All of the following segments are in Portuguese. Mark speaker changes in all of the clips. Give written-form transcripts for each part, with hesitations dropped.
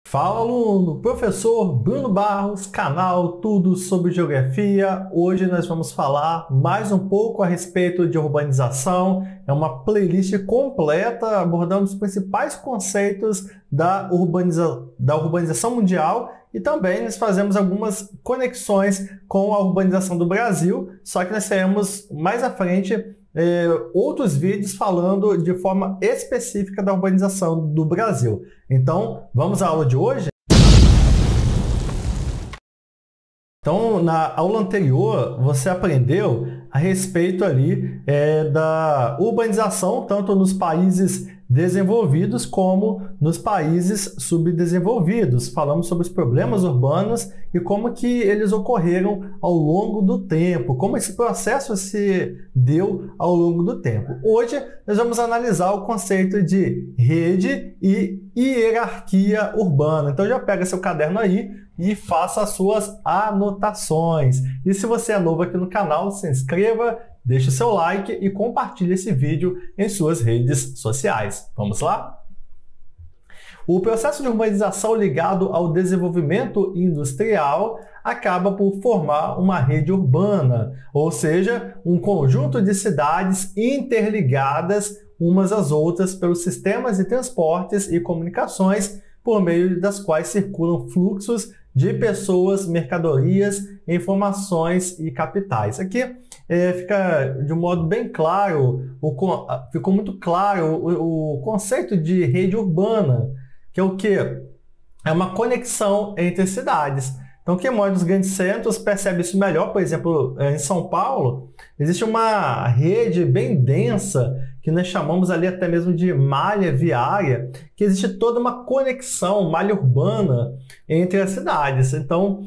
Speaker 1: Fala, aluno! Professor Bruno Barros, canal Tudo sobre Geografia. Hoje nós vamos falar mais um pouco a respeito de urbanização. É uma playlist completa abordando os principais conceitos da urbanização mundial e também nós fazemos algumas conexões com a urbanização do Brasil, só que nós teremos mais à frente outros vídeos falando de forma específica da urbanização do Brasil. Então, vamos à aula de hoje? Então, na aula anterior, você aprendeu a respeito ali da urbanização, tanto nos países desenvolvidos como nos países subdesenvolvidos. Falamos sobre os problemas urbanos e como que eles ocorreram ao longo do tempo, como esse processo se deu ao longo do tempo. Hoje, nós vamos analisar o conceito de rede e hierarquia urbana. Então, já pega seu caderno aí e faça as suas anotações. E se você é novo aqui no canal, se inscreva, deixe o seu like e compartilhe esse vídeo em suas redes sociais. Vamos lá? O processo de urbanização ligado ao desenvolvimento industrial acaba por formar uma rede urbana, ou seja, um conjunto de cidades interligadas umas às outras pelos sistemas de transportes e comunicações por meio das quais circulam fluxos de pessoas, mercadorias, informações e capitais. Aqui fica de um modo bem claro, ficou muito claro o conceito de rede urbana, que é o quê? É uma conexão entre cidades. Então, quem mora nos grandes centros percebe isso melhor. Por exemplo, em São Paulo, existe uma rede bem densa, que nós chamamos ali até mesmo de malha viária, que existe toda uma conexão, malha urbana entre as cidades. Então,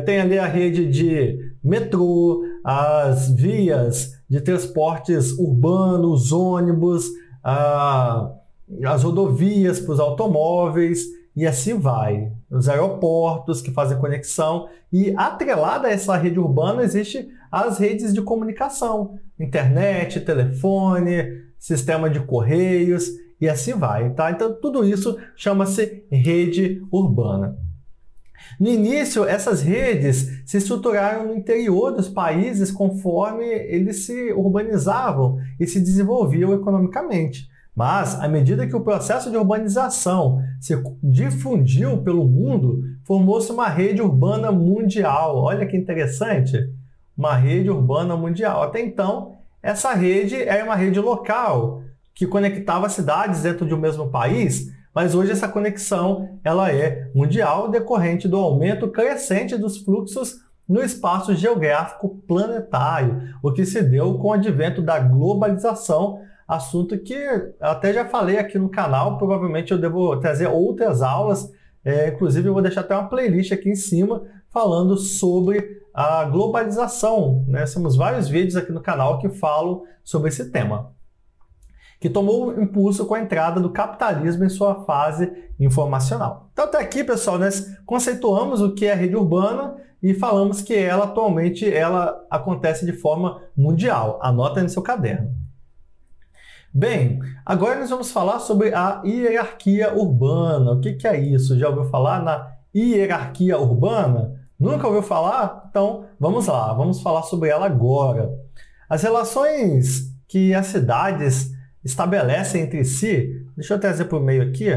Speaker 1: tem ali a rede de metrô, as vias de transportes urbanos, ônibus, as rodovias para os automóveis, e assim vai. Os aeroportos que fazem conexão. E atrelada a essa rede urbana existe as redes de comunicação. Internet, telefone, sistema de correios e assim vai. Tá? Então tudo isso chama-se rede urbana. No início, essas redes se estruturaram no interior dos países conforme eles se urbanizavam e se desenvolviam economicamente. Mas, à medida que o processo de urbanização se difundiu pelo mundo, formou-se uma rede urbana mundial. Olha que interessante! Uma rede urbana mundial. Até então, essa rede era uma rede local, que conectava cidades dentro de um mesmo país, mas hoje essa conexão ela é mundial, decorrente do aumento crescente dos fluxos no espaço geográfico planetário, o que se deu com o advento da globalização, assunto que até já falei aqui no canal. Provavelmente eu devo trazer outras aulas, inclusive eu vou deixar até uma playlist aqui em cima falando sobre a globalização, né? Temos vários vídeos aqui no canal que falam sobre esse tema, que tomou impulso com a entrada do capitalismo em sua fase informacional. Então até aqui, pessoal, nós conceituamos o que é a rede urbana e falamos que ela atualmente acontece de forma mundial. Anota aí no seu caderno. Bem, agora nós vamos falar sobre a hierarquia urbana. O que é isso? Já ouviu falar na hierarquia urbana? Nunca ouviu falar? Então, vamos lá, vamos falar sobre ela agora. As relações que as cidades estabelecem entre si, deixa eu trazer para o meio aqui,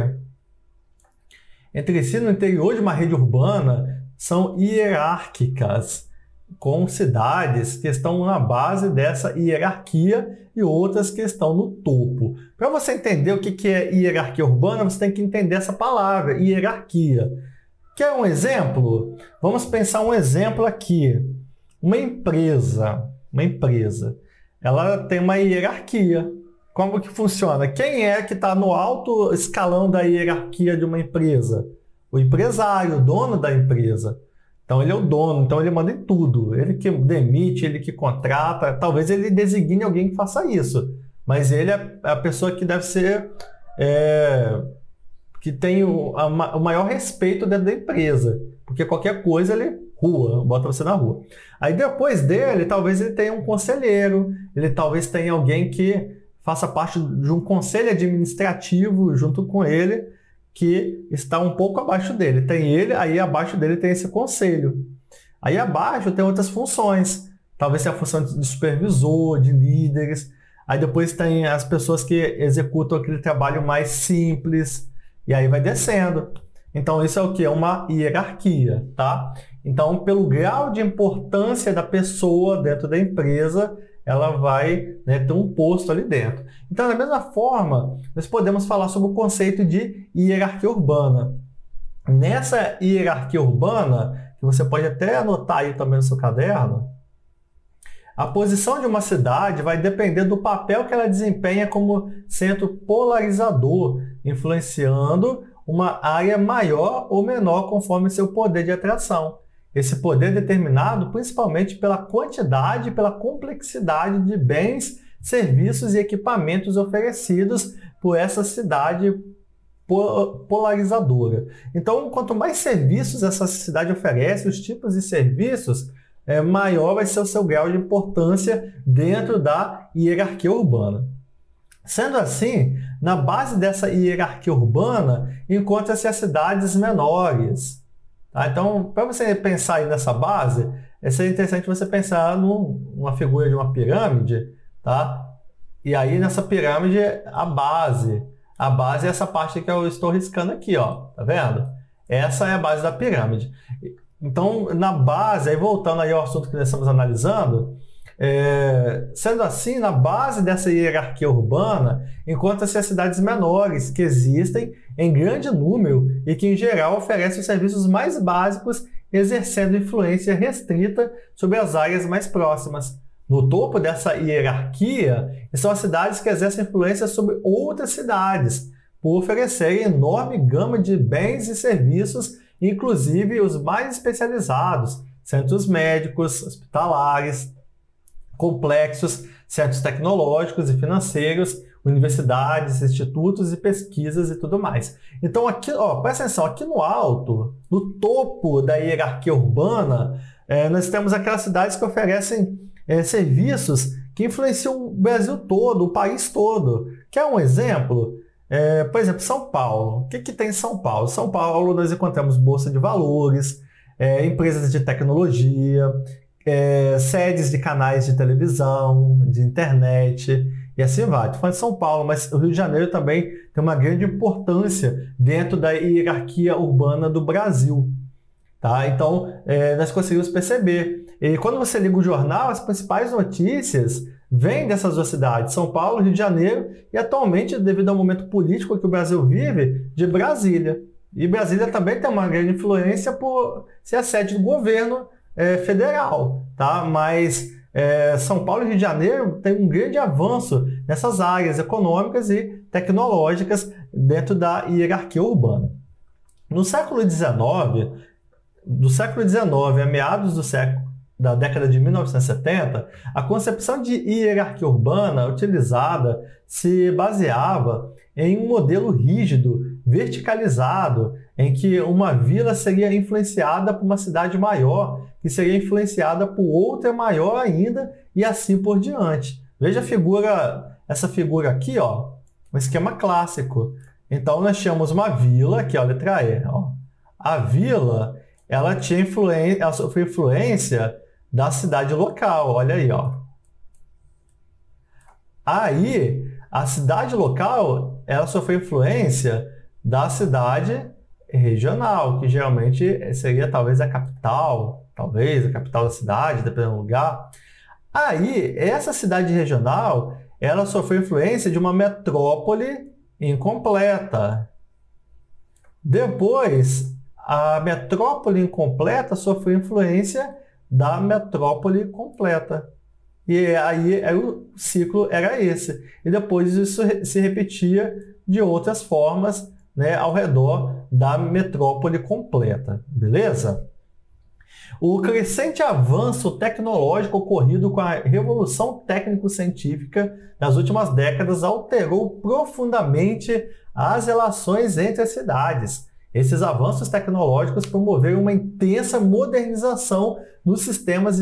Speaker 1: entre si no interior de uma rede urbana, são hierárquicas, com cidades que estão na base dessa hierarquia e outras que estão no topo. Para você entender o que é hierarquia urbana, você tem que entender essa palavra, hierarquia. Quer um exemplo? Vamos pensar um exemplo aqui. Uma empresa, ela tem uma hierarquia. Como que funciona? Quem é que está no alto escalão da hierarquia de uma empresa? O empresário, o dono da empresa. Então ele é o dono, então ele manda em tudo. Ele que demite, ele que contrata, talvez ele designe alguém que faça isso. Mas ele é a pessoa que deve ser, que tem o maior respeito dentro da empresa. Porque qualquer coisa ele bota você na rua. Aí depois dele, talvez ele tenha um conselheiro, ele talvez tenha alguém que faça parte de um conselho administrativo junto com ele, que está um pouco abaixo dele. Tem ele, aí abaixo dele tem esse conselho. Aí abaixo tem outras funções. Talvez seja a função de supervisor, de líderes. Aí depois tem as pessoas que executam aquele trabalho mais simples. E aí vai descendo. Então isso é o que? É uma hierarquia, tá? Então, pelo grau de importância da pessoa dentro da empresa, ela vai, né, ter um posto ali dentro. Então, da mesma forma, nós podemos falar sobre o conceito de hierarquia urbana. Nessa hierarquia urbana, que você pode até anotar aí também no seu caderno, a posição de uma cidade vai depender do papel que ela desempenha como centro polarizador, influenciando uma área maior ou menor conforme seu poder de atração. Esse poder é determinado principalmente pela quantidade e pela complexidade de bens, serviços e equipamentos oferecidos por essa cidade polarizadora. Então, quanto mais serviços essa cidade oferece, os tipos de serviços, maior vai ser o seu grau de importância dentro da hierarquia urbana. Sendo assim, na base dessa hierarquia urbana, encontra-se as cidades menores. Tá? Então, para você pensar aí nessa base, seria interessante você pensar numa figura de uma pirâmide, tá? E aí nessa pirâmide, a base. A base é essa parte que eu estou riscando aqui, ó. Tá vendo? Essa é a base da pirâmide. Então, na base, aí voltando aí ao assunto que nós estamos analisando, sendo assim, na base dessa hierarquia urbana, encontra-se as cidades menores, que existem em grande número e que, em geral, oferecem os serviços mais básicos, exercendo influência restrita sobre as áreas mais próximas. No topo dessa hierarquia estão as cidades que exercem influência sobre outras cidades, por oferecerem enorme gama de bens e serviços, inclusive os mais especializados, centros médicos, hospitalares, complexos, centros tecnológicos e financeiros, universidades, institutos e pesquisas e tudo mais. Então aqui, ó, presta atenção, aqui no alto, no topo da hierarquia urbana, nós temos aquelas cidades que oferecem serviços que influenciam o Brasil todo, o país todo. Quer um exemplo? Por exemplo, São Paulo. O que tem em São Paulo? São Paulo nós encontramos bolsa de valores, empresas de tecnologia, sedes de canais de televisão, de internet e assim vai. Estou falando de São Paulo, mas o Rio de Janeiro também tem uma grande importância dentro da hierarquia urbana do Brasil. Tá? Então, nós conseguimos perceber. E quando você liga o jornal, as principais notícias vêm dessas duas cidades, São Paulo e Rio de Janeiro, e atualmente, devido ao momento político que o Brasil vive, de Brasília. E Brasília também tem uma grande influência por ser a sede do governo federal, tá? Mas São Paulo e Rio de Janeiro têm um grande avanço nessas áreas econômicas e tecnológicas dentro da hierarquia urbana. No século XIX, do século XIX a meados da década de 1970, a concepção de hierarquia urbana utilizada se baseava em um modelo rígido, verticalizado, em que uma vila seria influenciada por uma cidade maior, que seria influenciada por outra maior ainda, e assim por diante. Veja essa figura aqui, ó, um esquema clássico. Então, nós tínhamos uma vila, aqui, ó, letra E. Ó. A vila, ela sofreu influência da cidade local, olha aí, ó. Aí, a cidade local, ela sofreu influência da cidade regional, que geralmente seria talvez a capital da cidade, dependendo do lugar. Aí, essa cidade regional, ela sofreu influência de uma metrópole incompleta. Depois, a metrópole incompleta sofreu influência da metrópole completa. E aí o ciclo era esse. E depois isso se repetia de outras formas, né, ao redor da metrópole completa. Beleza? O crescente avanço tecnológico ocorrido com a revolução técnico-científica das últimas décadas alterou profundamente as relações entre as cidades. Esses avanços tecnológicos promoveram uma intensa modernização nos sistemas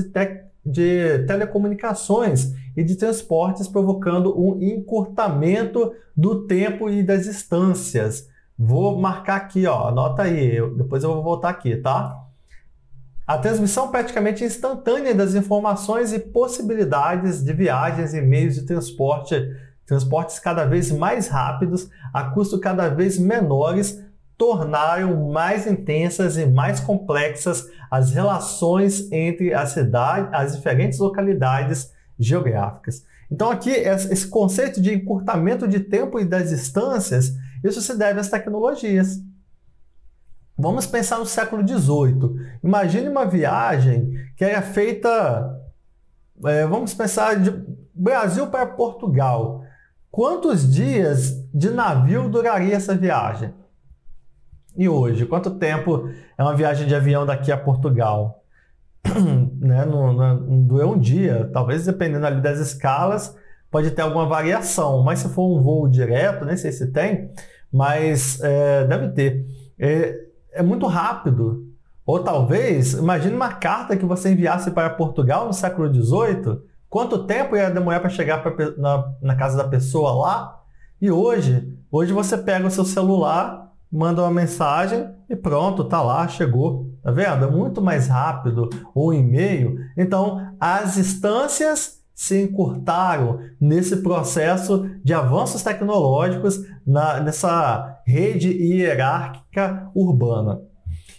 Speaker 1: de telecomunicações e de transportes, provocando um encurtamento do tempo e das distâncias, Vou marcar aqui, ó, anota aí, depois eu vou voltar aqui, tá? A transmissão praticamente instantânea das informações e possibilidades de viagens e meios de transportes cada vez mais rápidos, a custo cada vez menores, tornaram mais intensas e mais complexas as relações entre a cidade, as diferentes localidades geográficas. Então aqui, esse conceito de encurtamento de tempo e das distâncias, isso se deve às tecnologias. Vamos pensar no século XVIII. Imagine uma viagem que era feita, vamos pensar de Brasil para Portugal. Quantos dias de navio duraria essa viagem? E hoje, quanto tempo é uma viagem de avião daqui a Portugal? Né? Não dura um dia, talvez dependendo ali das escalas, pode ter alguma variação, mas se for um voo direto, nem sei se tem, mas deve ter. É muito rápido. Ou talvez, imagine uma carta que você enviasse para Portugal no século XVIII, quanto tempo ia demorar para chegar na casa da pessoa lá? E hoje você pega o seu celular, manda uma mensagem e pronto, tá lá, chegou. Tá vendo? É muito mais rápido, ou e-mail. Então, as distâncias se encurtaram nesse processo de avanços tecnológicos nessa rede hierárquica urbana.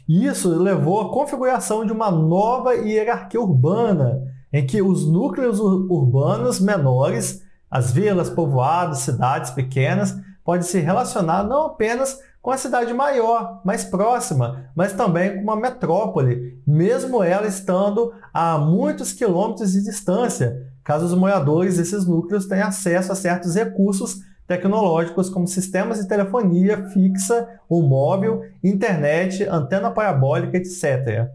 Speaker 1: Isso levou à configuração de uma nova hierarquia urbana, em que os núcleos urbanos menores, as vilas, povoados, cidades pequenas, podem se relacionar não apenas com a cidade maior, mais próxima, mas também com uma metrópole, mesmo ela estando a muitos quilômetros de distância, caso os moradores desses núcleos tenham acesso a certos recursos tecnológicos como sistemas de telefonia fixa ou móvel, internet, antena parabólica, etc.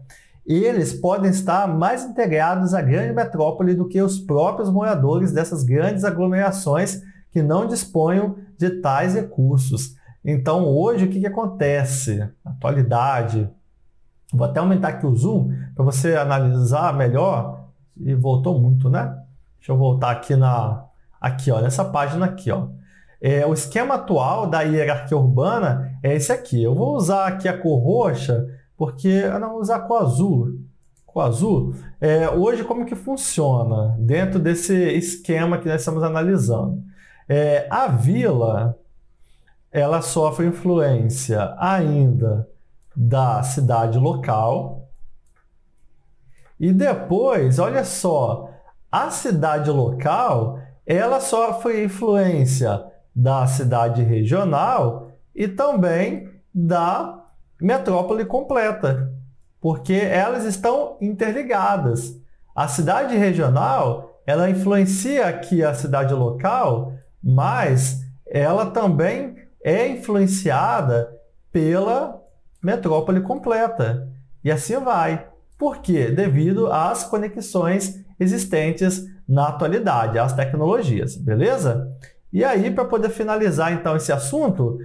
Speaker 1: Eles podem estar mais integrados à grande metrópole do que os próprios moradores dessas grandes aglomerações que não disponham de tais recursos. Então, hoje, o que acontece? Na atualidade, vou até aumentar aqui o zoom para você analisar melhor. E voltou muito, né? Deixa eu voltar aqui, ó, nessa página aqui, ó. O esquema atual da hierarquia urbana é esse aqui. Eu vou usar aqui a cor roxa, porque eu não vou usar a cor azul. Hoje, como que funciona dentro desse esquema que nós estamos analisando? A vila, ela sofre influência ainda da cidade local. E depois, olha só, a cidade local, ela sofre influência da cidade regional e também da metrópole completa, porque elas estão interligadas. A cidade regional, ela influencia aqui a cidade local, mas ela também é influenciada pela metrópole completa. E assim vai. Por quê? Devido às conexões existentes na atualidade, às tecnologias, beleza? E aí, para poder finalizar então esse assunto,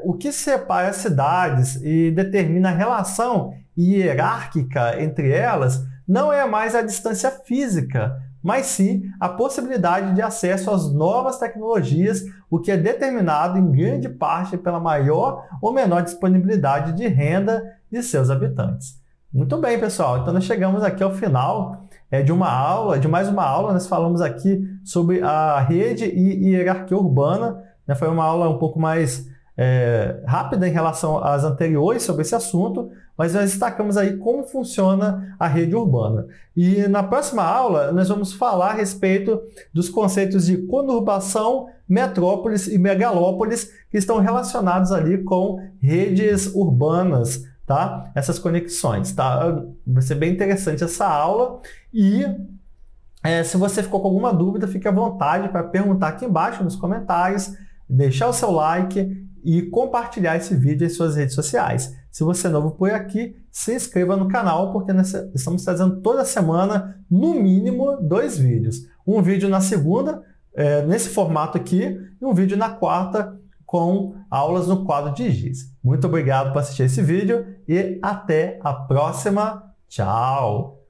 Speaker 1: o que separa as cidades e determina a relação hierárquica entre elas não é mais a distância física, mas sim a possibilidade de acesso às novas tecnologias, o que é determinado em grande parte pela maior ou menor disponibilidade de renda de seus habitantes. Muito bem, pessoal. Então, nós chegamos aqui ao final de mais uma aula. Nós falamos aqui sobre a rede e hierarquia urbana. Foi uma aula um pouco mais rápida em relação às anteriores sobre esse assunto, mas nós destacamos aí como funciona a rede urbana. E na próxima aula, nós vamos falar a respeito dos conceitos de conurbação, metrópolis e megalópolis, que estão relacionados ali com redes urbanas, tá? Essas conexões, tá? Vai ser bem interessante essa aula. E se você ficou com alguma dúvida, fique à vontade para perguntar aqui embaixo nos comentários, deixar o seu like e compartilhar esse vídeo em suas redes sociais. Se você é novo por aqui, se inscreva no canal, porque nós estamos trazendo toda semana, no mínimo, 2 vídeos. Um vídeo na segunda, nesse formato aqui, e um vídeo na quarta, com aulas no quadro de GIS. Muito obrigado por assistir esse vídeo e até a próxima. Tchau!